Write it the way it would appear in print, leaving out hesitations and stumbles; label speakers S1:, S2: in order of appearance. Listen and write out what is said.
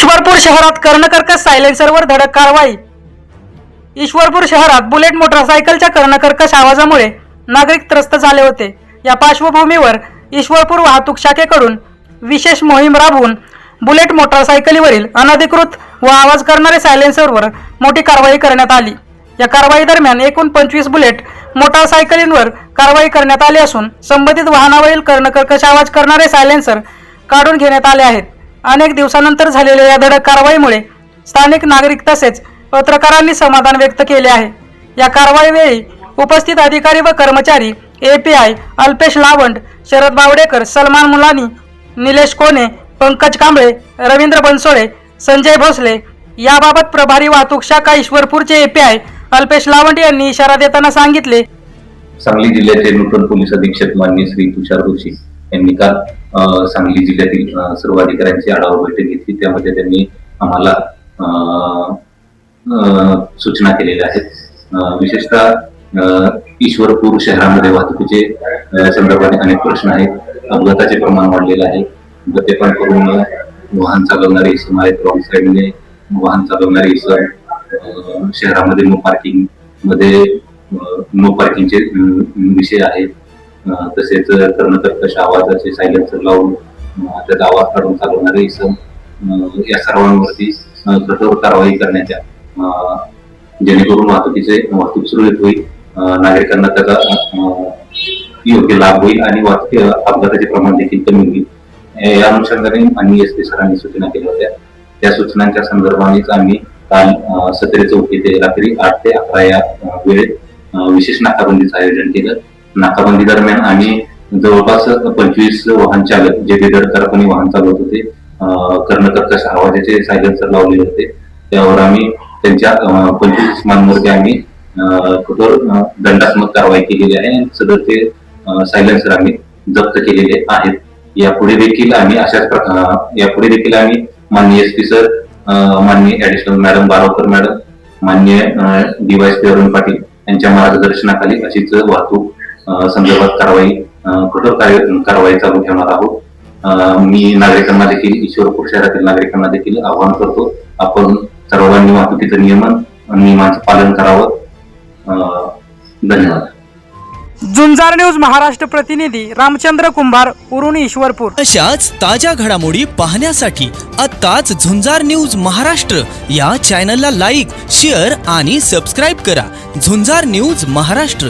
S1: ईश्वरपूर शहरात कर्णकर्कश सायलेन्सरवर धडक कारवाई। ईश्वरपूर शहरात बुलेट मोटरसायकलच्या कर्णकर्कश आवाजामुळे नागरिक त्रस्त झाले होते। या पार्श्वभूमीवर ईश्वरपूर वाहतूक शाखेकडून विशेष मोहीम राबवून बुलेट मोटरसायकलीवरील अनधिकृत व आवाज करणारे सायलेन्सरवर मोठी कारवाई करण्यात आली। या कारवाई दरम्यान एकूण 25 बुलेट मोटरसायकलींवर कारवाई करण्यात आली असून संबंधित वाहनावरील कर्णकर्कश आवाज करणारे सायलेन्सर काढून घेण्यात आले आहेत। अनेक दिवसानंतर झालेल्या या धडक कारवाईमुळे स्थानिक नागरिक तसेच पत्रकारांनी समाधान व्यक्त केले आहे। या कारवाईवेळी उपस्थित अधिकारी व कर्मचारी एपीआय अल्पेश लावंड, शरद बावडेकर, सलमान मुलानी, निलेश कोणे, पंकज कांबळे, रवींद्र बनसोडे, संजय भोसले याबाबत प्रभारी वाहतूक शाखा ईश्वरपूरचे एपीआय अल्पेश लावंड यांनी इशारा देताना सांगितले।
S2: सांगली जिल्ह्याचे नूतन पोलीस अधीक्षक माननीय श्री तुषार जोशी यांनी काल सांगली जिल्ह्यातील सर्व अधिकाऱ्यांची आढावा बैठक घेतली। त्यामध्ये त्यांनी आम्हाला सूचना केलेल्या आहेत। विशेषतः ईश्वरपूर शहरामध्ये वाहतुकीचे संदर्भाने अनेक प्रश्न आहेत। अपघाताचे प्रमाण वाढलेले आहे। गती पण करून वाहन चालवणारे इसम आहेत, रॉंग साईडने वाहन चालवणारे इसम, शहरामध्ये नो पार्किंग मध्ये नो पार्किंगचे विषय आहेत। तसेच कर्णकर्कश आवाजाचे सायलेन्सर लावून त्याचा आवाज काढून चालवणारे इसम, या सर्वांवरती कठोर कारवाई करण्याच्या, जेणेकरून वाहतूक सुरळीत होईल, नागरिकांना त्याचा योग्य लाभ होईल आणि अपघाताचे प्रमाण देखील कमी होईल। या अनुषंगाने माननीय एसपी सरांनी सूचना केल्या होत्या। त्या सूचनांच्या संदर्भानेच आम्ही काल 17 चौकी ते रात्री 8 ते 11 या वेळेत विशेष नाकाबंदीचं आयोजन केलं। नाकाबंदी दरम्यान आम्ही जवळपास 25 वाहन चालक जे बेदरकारपणे वाहन चालवत होते, कर्णकर्कश आवाजाचे सायलेन्सर लावलेले होते, त्यावर आम्ही त्यांच्या 25 इस्मांवरती आम्ही कठोर दंडात्मक कारवाई केलेली आहे। सदरचे सायलेन्सर आम्ही जप्त केलेले आहेत। यापुढे देखील आम्ही माननीय एसपी सर, माननीय ऍडिशनल मॅडम बारावकर मॅडम, माननीय डीवायएसपी अरुण पाटील यांच्या मार्गदर्शनाखाली अशीच वाहतूक संदर्भात कठोर कारवाई चालू ठेवणार आहोत। मी नागरिकांना देखील, ईश्वरपूर शहरातील नागरिकांना देखील आवाहन करतो, आपण सर्वांनी वाहतुकीचं नियमांचं पालन करावं। धन्यवाद।
S1: झुंजार न्यूज महाराष्ट्र प्रतिनिधी रामचंद्र कुंभार, उरुण, ईश्वरपूर।
S3: अशाच ताज्या घडामोडी पाहण्यासाठी आत्ताच झुंजार न्यूज महाराष्ट्र या चॅनलला लाईक, शेअर आणि सबस्क्राईब करा। झुंजार न्यूज महाराष्ट्र।